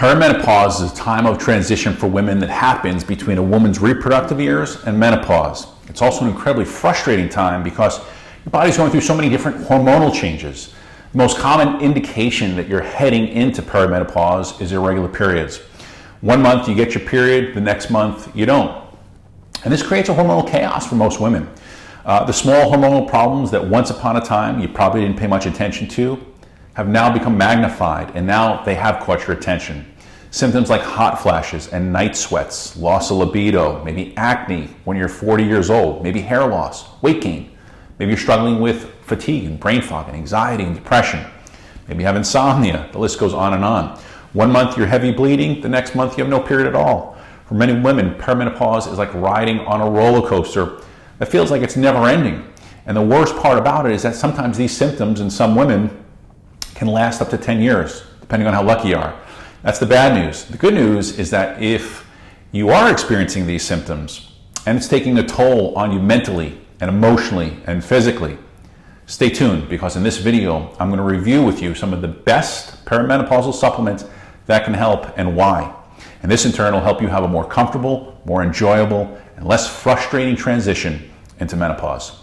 Perimenopause is a time of transition for women that happens between a woman's reproductive years and menopause. It's also an incredibly frustrating time because your body's going through so many different hormonal changes. The most common indication that you're heading into perimenopause is irregular periods. 1 month you get your period, the next month you don't. And this creates a hormonal chaos for most women. The small hormonal problems that once upon a time you probably didn't pay much attention to have now become magnified, and now they have caught your attention. Symptoms like hot flashes and night sweats, loss of libido, maybe acne when you're 40 years old, maybe hair loss, weight gain. Maybe you're struggling with fatigue and brain fog and anxiety and depression. Maybe you have insomnia. The list goes on and on. 1 month you're heavy bleeding, the next month you have no period at all. For many women, perimenopause is like riding on a roller coaster that feels like it's never ending. And the worst part about it is that sometimes these symptoms in some women can last up to 10 years, depending on how lucky you are. That's the bad news. The good news is that if you are experiencing these symptoms and it's taking a toll on you mentally and emotionally and physically, stay tuned, because in this video, I'm going to review with you some of the best perimenopausal supplements that can help and why. And this in turn will help you have a more comfortable, more enjoyable, and less frustrating transition into menopause.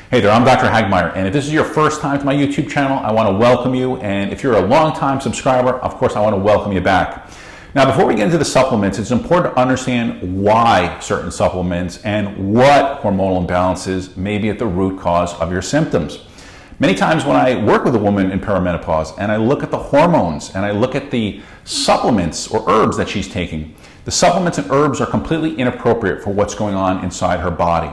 Hey there, I'm Dr. Hagmeyer, and if this is your first time to my YouTube channel, I want to welcome you, and if you're a long-time subscriber, of course I want to welcome you back. Now, before we get into the supplements, it's important to understand why certain supplements and what hormonal imbalances may be at the root cause of your symptoms. Many times when I work with a woman in perimenopause and I look at the hormones and I look at the supplements or herbs that she's taking, the supplements and herbs are completely inappropriate for what's going on inside her body.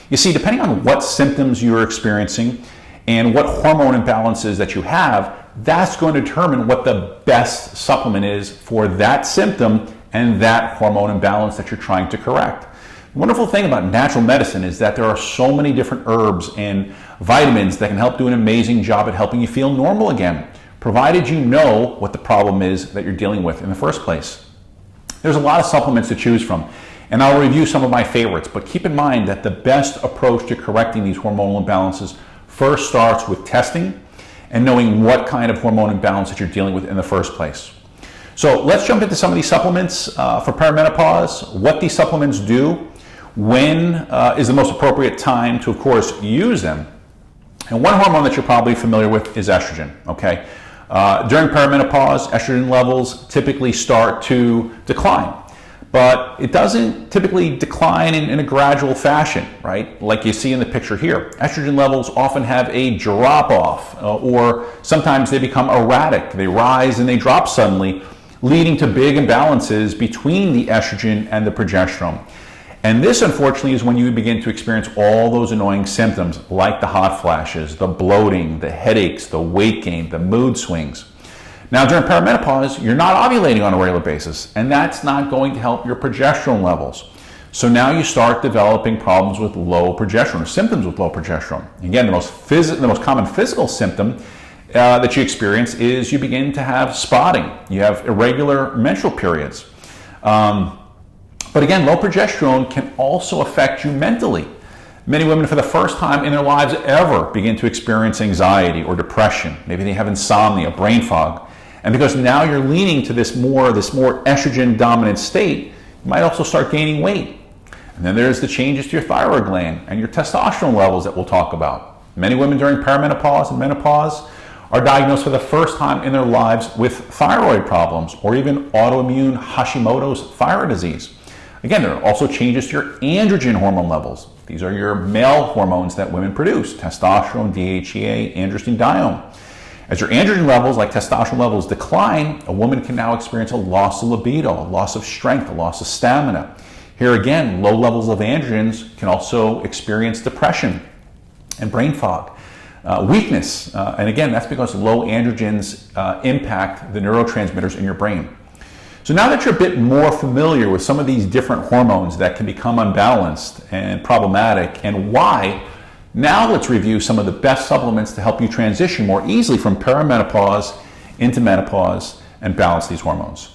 You see, depending on what symptoms you're experiencing and what hormone imbalances that you have, that's going to determine what the best supplement is for that symptom and that hormone imbalance that you're trying to correct. The wonderful thing about natural medicine is that there are so many different herbs and vitamins that can help do an amazing job at helping you feel normal again, provided you know what the problem is that you're dealing with in the first place. There's a lot of supplements to choose from, and I'll review some of my favorites, but keep in mind that the best approach to correcting these hormonal imbalances first starts with testing and knowing what kind of hormone imbalance that you're dealing with in the first place. So let's jump into some of these supplements for perimenopause, what these supplements do, when is the most appropriate time to, of course, use them. And one hormone that you're probably familiar with is estrogen, okay? During perimenopause, estrogen levels typically start to decline, but it doesn't typically decline in a gradual fashion, right? Like you see in the picture here. Estrogen levels often have a drop-off, or sometimes they become erratic. They rise and they drop suddenly, leading to big imbalances between the estrogen and the progesterone. And this, unfortunately, is when you begin to experience all those annoying symptoms like the hot flashes, the bloating, the headaches, the weight gain, the mood swings. Now, during perimenopause, you're not ovulating on a regular basis, and that's not going to help your progesterone levels. So now you start developing problems with low progesterone, or symptoms with low progesterone. Again, the most common physical symptom that you experience is you begin to have spotting. You have irregular menstrual periods. But again, low progesterone can also affect you mentally. Many women, for the first time in their lives ever, begin to experience anxiety or depression. Maybe they have insomnia, brain fog. And because now you're leaning to this more estrogen-dominant state, you might also start gaining weight. And then there's the changes to your thyroid gland and your testosterone levels that we'll talk about. Many women during perimenopause and menopause are diagnosed for the first time in their lives with thyroid problems or even autoimmune Hashimoto's thyroid disease. Again, there are also changes to your androgen hormone levels. These are your male hormones that women produce: testosterone, DHEA, androstenedione. As your androgen levels, like testosterone levels, decline, a woman can now experience a loss of libido, a loss of strength, a loss of stamina. Here again, low levels of androgens can also experience depression and brain fog, weakness. And again, that's because low androgens impact the neurotransmitters in your brain. So now that you're a bit more familiar with some of these different hormones that can become unbalanced and problematic and why, now let's review some of the best supplements to help you transition more easily from perimenopause into menopause and balance these hormones.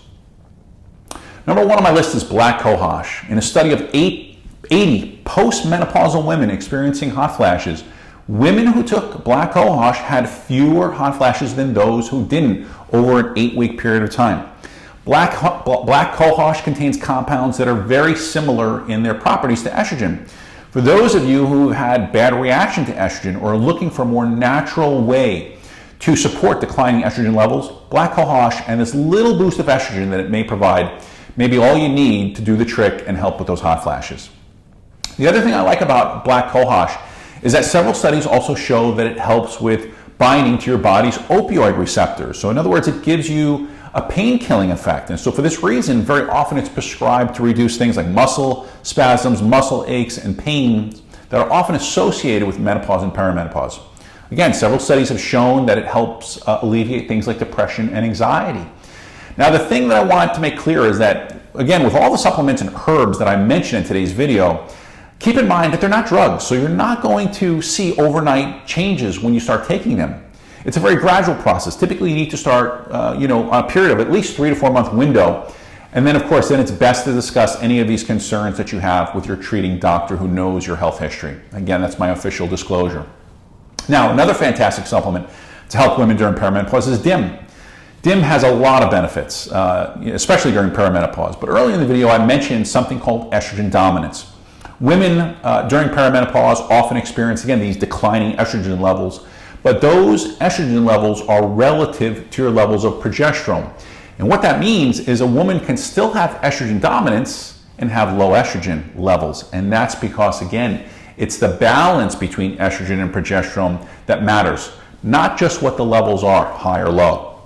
Number one on my list is black cohosh. In a study of 80 postmenopausal women experiencing hot flashes, women who took black cohosh had fewer hot flashes than those who didn't over an 8-week period of time. Black cohosh contains compounds that are very similar in their properties to estrogen. For those of you who had bad reaction to estrogen or are looking for a more natural way to support declining estrogen levels, black cohosh and this little boost of estrogen that it may provide may be all you need to do the trick and help with those hot flashes. The other thing I like about black cohosh is that several studies also show that it helps with binding to your body's opioid receptors. So in other words, it gives you a pain-killing effect. And so for this reason, very often it's prescribed to reduce things like muscle spasms, muscle aches, and pains that are often associated with menopause and perimenopause. Again, several studies have shown that it helps alleviate things like depression and anxiety. Now, the thing that I want to make clear is that, again, with all the supplements and herbs that I mentioned in today's video, keep in mind that they're not drugs, so you're not going to see overnight changes when you start taking them. It's a very gradual process. Typically, you need to start, on a period of at least 3 to 4 month window. And then, of course, then it's best to discuss any of these concerns that you have with your treating doctor who knows your health history. Again, that's my official disclosure. Now, another fantastic supplement to help women during perimenopause is DIM. DIM has a lot of benefits, especially during perimenopause. But earlier in the video, I mentioned something called estrogen dominance. Women during perimenopause often experience, again, these declining estrogen levels, but those estrogen levels are relative to your levels of progesterone. And what that means is a woman can still have estrogen dominance and have low estrogen levels. And that's because, again, it's the balance between estrogen and progesterone that matters, not just what the levels are, high or low.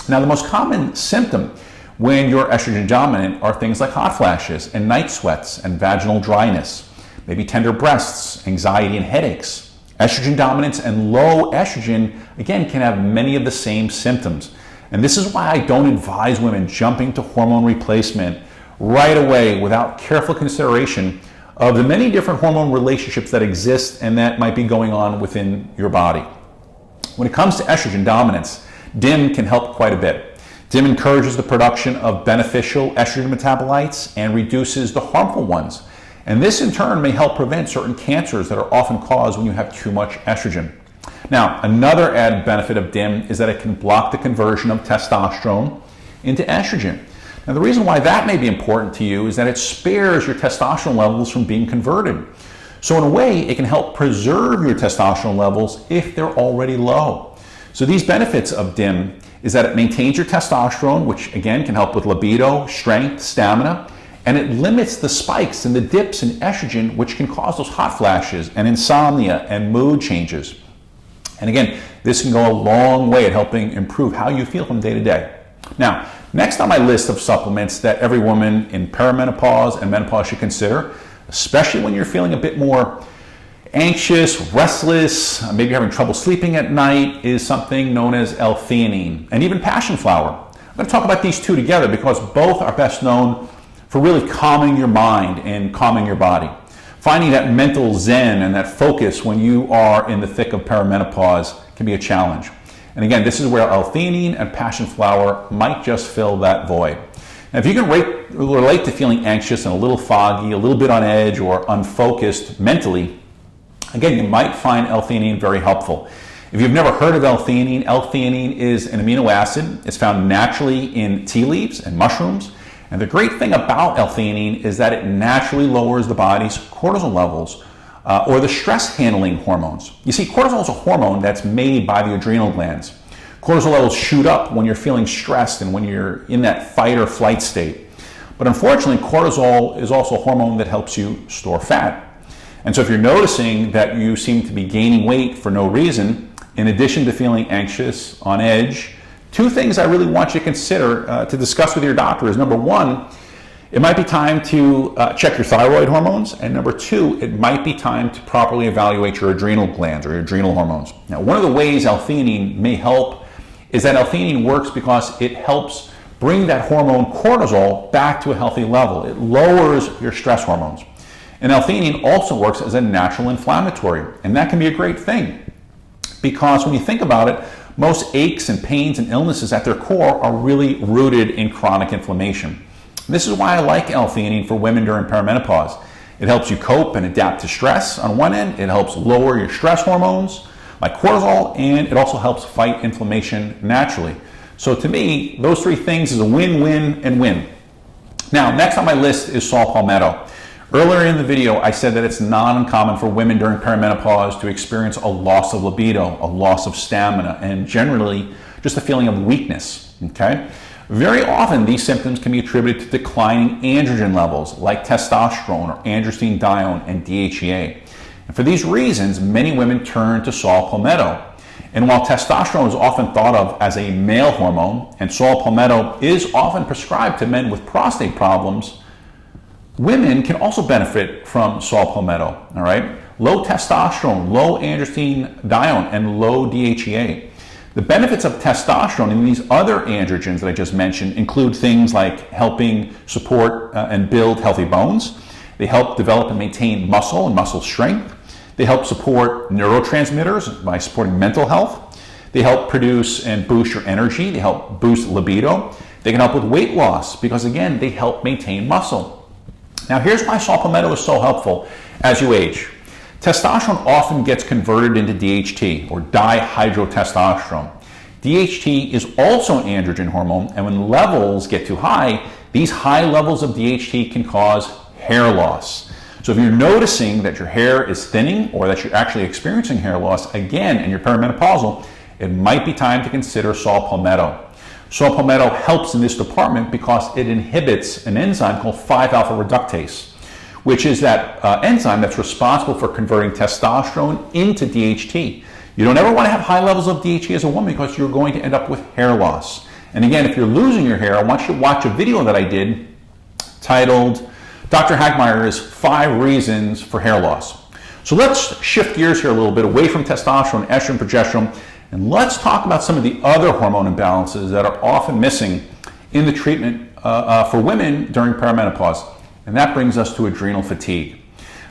Now, the most common symptom when you're estrogen dominant are things like hot flashes and night sweats and vaginal dryness, maybe tender breasts, anxiety and headaches. Estrogen dominance and low estrogen, again, can have many of the same symptoms. And this is why I don't advise women jumping to hormone replacement right away without careful consideration of the many different hormone relationships that exist and that might be going on within your body. When it comes to estrogen dominance, DIM can help quite a bit. DIM encourages the production of beneficial estrogen metabolites and reduces the harmful ones. And this in turn may help prevent certain cancers that are often caused when you have too much estrogen. Now, another added benefit of DIM is that it can block the conversion of testosterone into estrogen. Now, the reason why that may be important to you is that it spares your testosterone levels from being converted. So in a way, it can help preserve your testosterone levels if they're already low. So these benefits of DIM is that it maintains your testosterone, which again can help with libido, strength, stamina, and it limits the spikes and the dips in estrogen, which can cause those hot flashes and insomnia and mood changes. And again, this can go a long way at helping improve how you feel from day to day. Now, next on my list of supplements that every woman in perimenopause and menopause should consider, especially when you're feeling a bit more anxious, restless, maybe you're having trouble sleeping at night, is something known as L-theanine and even passion flower. I'm going to talk about these two together because both are best known for really calming your mind and calming your body. Finding that mental zen and that focus when you are in the thick of perimenopause can be a challenge. And again, this is where L-theanine and passion flower might just fill that void. Now, if you can relate to feeling anxious and a little foggy, a little bit on edge or unfocused mentally, again, you might find L-theanine very helpful. If you've never heard of L-theanine, L-theanine is an amino acid. It's found naturally in tea leaves and mushrooms. And the great thing about L-theanine is that it naturally lowers the body's cortisol levels or the stress handling hormones. You see, cortisol is a hormone that's made by the adrenal glands. Cortisol levels shoot up when you're feeling stressed and when you're in that fight or flight state. But unfortunately, cortisol is also a hormone that helps you store fat. And so if you're noticing that you seem to be gaining weight for no reason, in addition to feeling anxious, on edge, two things I really want you to consider to discuss with your doctor is, number one, it might be time to check your thyroid hormones, and number two, it might be time to properly evaluate your adrenal glands or your adrenal hormones. Now, one of the ways L-theanine may help is that L-theanine works because it helps bring that hormone cortisol back to a healthy level. It lowers your stress hormones. And L-theanine also works as a natural inflammatory, and that can be a great thing because when you think about it, most aches and pains and illnesses at their core are really rooted in chronic inflammation. This is why I like L-theanine for women during perimenopause. It helps you cope and adapt to stress on one end. It helps lower your stress hormones like cortisol, and it also helps fight inflammation naturally. So to me, those three things is a win, win, and win. Now, next on my list is saw palmetto. Earlier in the video, I said that it's not uncommon for women during perimenopause to experience a loss of libido, a loss of stamina, and generally just a feeling of weakness, okay? Very often, these symptoms can be attributed to declining androgen levels like testosterone or androstenedione and DHEA. And for these reasons, many women turn to saw palmetto. And while testosterone is often thought of as a male hormone, and saw palmetto is often prescribed to men with prostate problems, women can also benefit from saw palmetto, all right? Low testosterone, low androstenedione, and low DHEA. The benefits of testosterone and these other androgens that I just mentioned include things like helping support and build healthy bones. They help develop and maintain muscle and muscle strength. They help support neurotransmitters by supporting mental health. They help produce and boost your energy. They help boost libido. They can help with weight loss because, again, they help maintain muscle. Now, here's why saw palmetto is so helpful as you age. Testosterone often gets converted into DHT, or dihydrotestosterone. DHT is also an androgen hormone, and when levels get too high, these high levels of DHT can cause hair loss. So if you're noticing that your hair is thinning or that you're actually experiencing hair loss again and you're perimenopausal, it might be time to consider saw palmetto. Saw palmetto helps in this department because it inhibits an enzyme called 5-alpha reductase, which is that enzyme that's responsible for converting testosterone into DHT. You don't ever want to have high levels of DHT as a woman because you're going to end up with hair loss. And again, if you're losing your hair, I want you to watch a video that I did titled Dr. Hagmeyer's 5 Reasons for Hair Loss. So let's shift gears here a little bit away from testosterone, estrogen, progesterone, and let's talk about some of the other hormone imbalances that are often missing in the treatment for women during perimenopause. And that brings us to adrenal fatigue.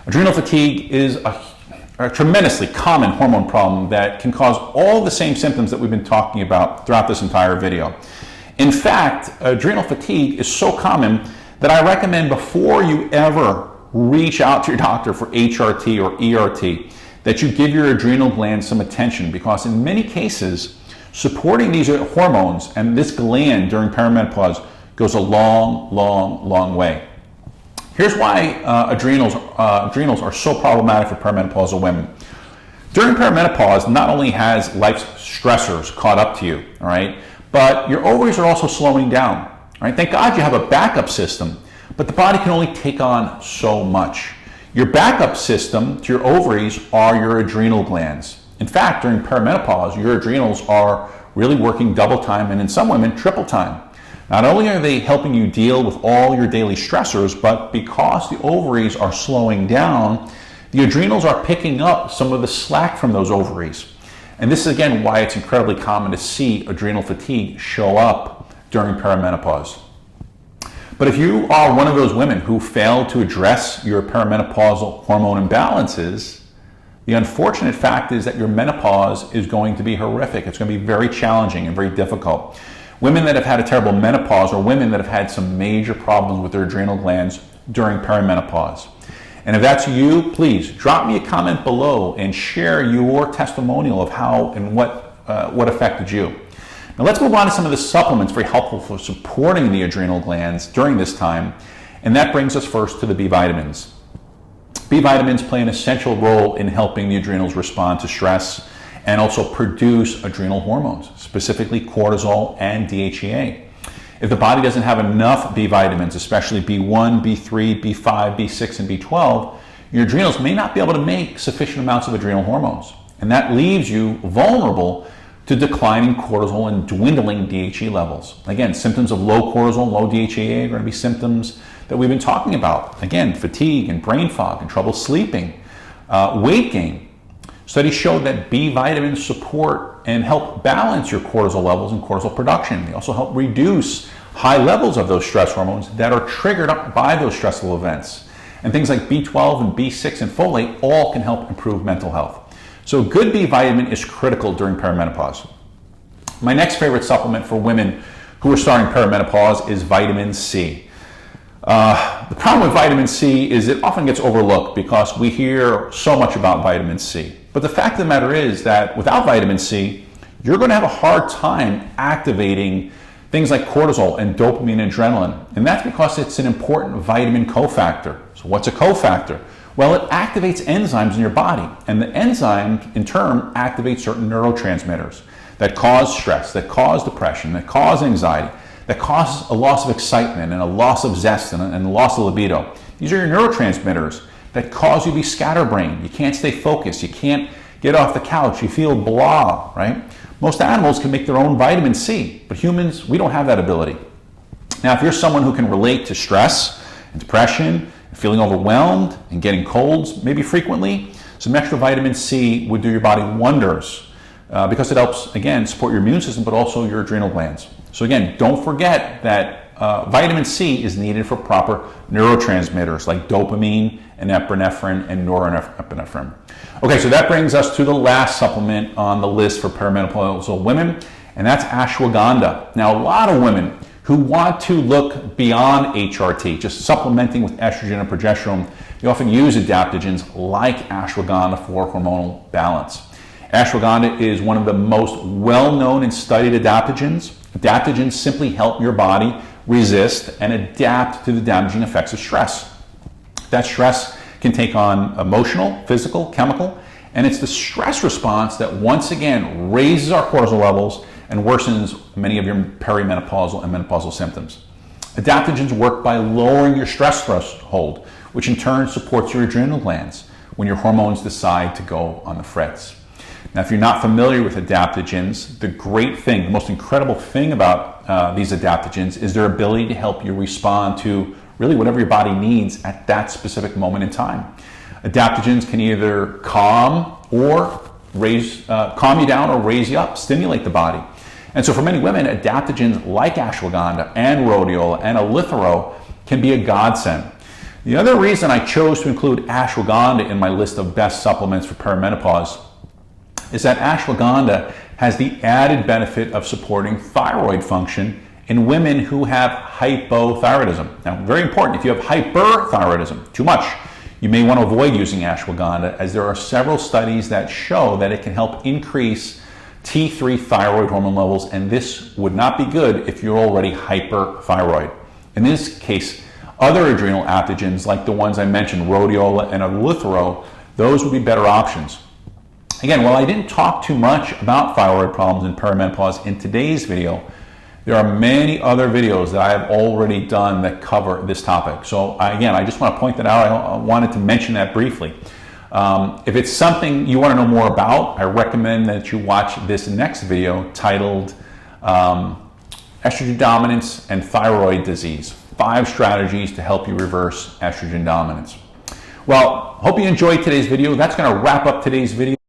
Adrenal fatigue is a tremendously common hormone problem that can cause all the same symptoms that we've been talking about throughout this entire video. In fact, adrenal fatigue is so common that I recommend before you ever reach out to your doctor for HRT or ERT, that you give your adrenal gland some attention, because in many cases, supporting these hormones and this gland during perimenopause goes a long, long, long way. Here's why adrenals are so problematic for perimenopausal women. During perimenopause, not only has life's stressors caught up to you, all right, but your ovaries are also slowing down. Right? Thank God you have a backup system, but the body can only take on so much. Your backup system to your ovaries are your adrenal glands. In fact, during perimenopause, your adrenals are really working double time, and in some women, triple time. Not only are they helping you deal with all your daily stressors, but because the ovaries are slowing down, the adrenals are picking up some of the slack from those ovaries. And this is, again, why it's incredibly common to see adrenal fatigue show up during perimenopause. But if you are one of those women who failed to address your perimenopausal hormone imbalances, the unfortunate fact is that your menopause is going to be horrific. It's going to be very challenging and very difficult. Women that have had a terrible menopause are women that have had some major problems with their adrenal glands during perimenopause. And if that's you, please drop me a comment below and share your testimonial of how and what affected you. Now let's move on to some of the supplements very helpful for supporting the adrenal glands during this time, and that brings us first to the B vitamins. B vitamins play an essential role in helping the adrenals respond to stress and also produce adrenal hormones, specifically cortisol and DHEA. If the body doesn't have enough B vitamins, especially B1, B3, B5, B6, and B12, your adrenals may not be able to make sufficient amounts of adrenal hormones, and that leaves you vulnerable to declining cortisol and dwindling DHE levels. Again, symptoms of low cortisol, low DHEA are going to be symptoms that we've been talking about. Again, fatigue and brain fog and trouble sleeping, weight gain. Studies showed that B vitamins support and help balance your cortisol levels and cortisol production. They also help reduce high levels of those stress hormones that are triggered by those stressful events. And things like B12 and B6 and folate all can help improve mental health. So good B vitamin is critical during perimenopause. My next favorite supplement for women who are starting perimenopause is vitamin C. The problem with vitamin C is it often gets overlooked because we hear so much about vitamin C. But the fact of the matter is that without vitamin C, you're going to have a hard time activating things like cortisol and dopamine and adrenaline. And that's because it's an important vitamin cofactor. So what's a cofactor? Well, it activates enzymes in your body. And the enzyme, in turn, activates certain neurotransmitters that cause stress, that cause depression, that cause anxiety, that causes a loss of excitement and a loss of zest and a loss of libido. These are your neurotransmitters that cause you to be scatterbrained. You can't stay focused. You can't get off the couch. You feel blah, right? Most animals can make their own vitamin C, but humans, we don't have that ability. Now, if you're someone who can relate to stress and depression, and feeling overwhelmed and getting colds, maybe frequently, some extra vitamin C would do your body wonders because it helps, again, support your immune system, but also your adrenal glands. So again, don't forget that vitamin C is needed for proper neurotransmitters like dopamine and epinephrine and norepinephrine. Okay, so that brings us to the last supplement on the list for perimenopausal women, and that's ashwagandha. Now, a lot of women who want to look beyond HRT, just supplementing with estrogen and progesterone, they often use adaptogens like ashwagandha for hormonal balance. Ashwagandha is one of the most well-known and studied adaptogens. Adaptogens simply help your body resist and adapt to the damaging effects of stress. That stress can take on emotional, physical, chemical, and it's the stress response that once again raises our cortisol levels and worsens many of your perimenopausal and menopausal symptoms. Adaptogens work by lowering your stress threshold, which in turn supports your adrenal glands when your hormones decide to go on the fritz. Now, if you're not familiar with adaptogens, the great thing, the most incredible thing about these adaptogens is their ability to help you respond to really whatever your body needs at that specific moment in time. Adaptogens can either calm you down or raise you up, stimulate the body. And so for many women, adaptogens like ashwagandha and rhodiola and 𝐓𝐇𝐈𝒄 can be a godsend. The other reason I chose to include ashwagandha in my list of best supplements for perimenopause is that ashwagandha has the added benefit of supporting thyroid function in women who have hypothyroidism. Now, very important, if you have hyperthyroidism, too much, you may want to avoid using ashwagandha, as there are several studies that show that it can help increase T3 thyroid hormone levels, and this would not be good if you're already hyperthyroid. In this case, other adrenal adaptogens like the ones I mentioned, rhodiola and 𝐓𝐇𝐈𝒄, those would be better options. Again, while I didn't talk too much about thyroid problems in perimenopause in today's video, there are many other videos that I have already done that cover this topic. So again, I just want to point that out. I wanted to mention that briefly. If it's something you want to know more about, I recommend that you watch this next video titled Estrogen Dominance and Thyroid Disease, 5 strategies to help you reverse estrogen dominance. Well, hope you enjoyed today's video. That's going to wrap up today's video.